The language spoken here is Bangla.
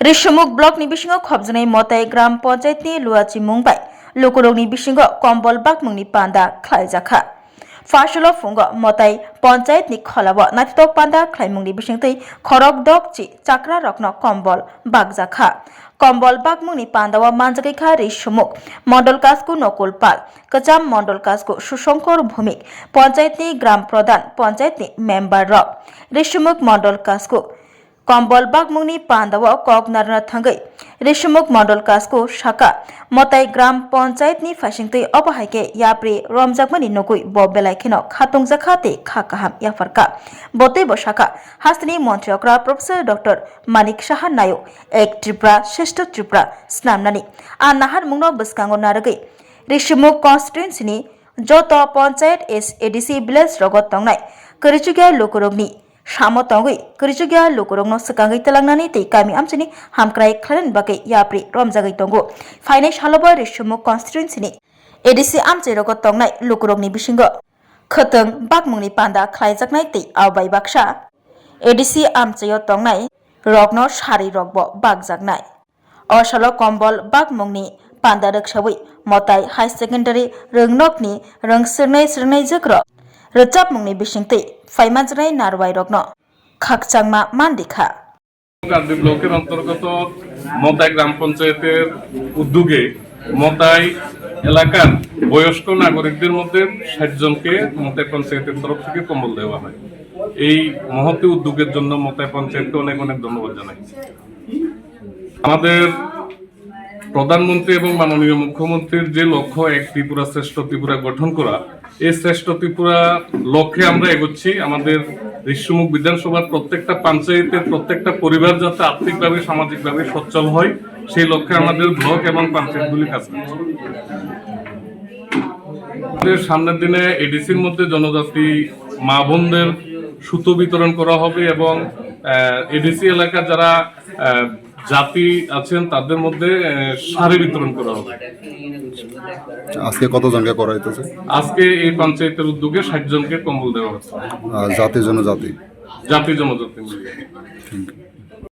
রেশমুখ block ni bisingo khobjnai motai gram panchayat ni luachi mungbai lokorok ni bisingo kombol bakmungni panda khlaijakha Fasilo fungo motai panchayat ni kholabo natitok panda khlaimungni bisingtui khorok dok chi chakra rokno kombol bakjakha kombol bakmungni pandawa manjakai kha Reshmukh Mondal কাসকু নকুল পাল কচাম মন্ডল কাসকু সুশঙ্কর ভৌমিক পঞ্চায়েত ni গ্রাম প্রধান পঞ্চায়েত ni মেম্বার রক রেশমুখ মন্ডল কাসকু কম্বল বাগমুংনি পান্দাও কগনারনা থাঙ্গै রেশমুখ মন্ডল কাসকু শাখা মতাই গ্রাম panchayat ni ফাইসিংতৈ অবহাইকে ইয়াপ্রি রমজাকমানি নকুই ববেলাইখেন খাতংজাখাতে খাকাহাম ইয়াফারকা বতৈ বসাকা হাসনি মন্ত্রীকরা professor doctor Manik Saha নায়ক এক ত্রিপুরা শ্রেষ্ঠ ত্রিপুরা স্নামনানি আর নাহার মুংনো বসকাঙ্গ নারগৈ রেশমুখ কনস্টিটুয়েন্সিনি যত পঞ্চায়েত এডিসি ভিলেজ রগত তংনাই করিচুগিয়া লোকরগনি Samo tongui kerjugya lokorongno sekangai telangnani tei kami amchini hamkrai khlan bagai yapri romjagai tongo finance haloba রেশমুখ constituency ni ADC amchai rogo tongnai lokorongni bisingo khotong bakmungni panda khlaijaknai tei awbai baksa ADC amchaio tongnai rogno sari rogbo bakjaknai osalo kombol bakmungni panda roksawi motai high secondary rongnokni rongsirnai jokro রচাপ মুংনি বিসিংতৈ ফাইমানজনাই নারওয়াই রগ্ন খাকচাংমা মান্দিখা কান্দি ব্লকের অন্তর্গত মতাই গ্রাম পঞ্চায়েতের উদ্যোগে মতাই এলাকার বয়স্ক নাগরিকদের মধ্যে 60 জনকে মতাই পঞ্চায়েতের তরফ থেকে কম্বল দেওয়া হয়। এই মহতি উদ্যোগের জন্য মতাই পঞ্চায়েতকে অনেক অনেক ধন্যবাদ জানাই। আমাদের প্রধানমন্ত্রী এবং মাননীয় মুখ্যমন্ত্রীর যে লক্ষ্য এক ত্রিপুরা শ্রেষ্ঠ ত্রিপুরা গঠন করা, এই শ্রেষ্ঠ ত্রিপুরা লক্ষ্যে আমরা এগোচ্ছি। আমাদের রেশমুখ বিধানসভার প্রত্যেকটা পঞ্চায়েতের প্রত্যেকটা পরিবার যাতে আর্থিকভাবে সামাজিকভাবে সচ্ছল হয় সেই লক্ষ্যে আমাদের ব্লক এবং পঞ্চায়েতগুলি কাজ করছে। আমাদের সামনের দিনে এডিসির মধ্যে জনজাতি মা বোনদের সুতো বিতরণ করা হবে এবং এডিসি এলাকার যারা জাতি আছেন তাদের মধ্যে শাড়ি বিতরণ করা হবে। আজকে কতজনকে করা হইতেছে? আজকে এই পঞ্চায়েতের উদ্যোগে 60 জনকে কম্বল দেওয়া হচ্ছে। জাতি জনজাতি জাতি জনজাতি মিলিয়ে।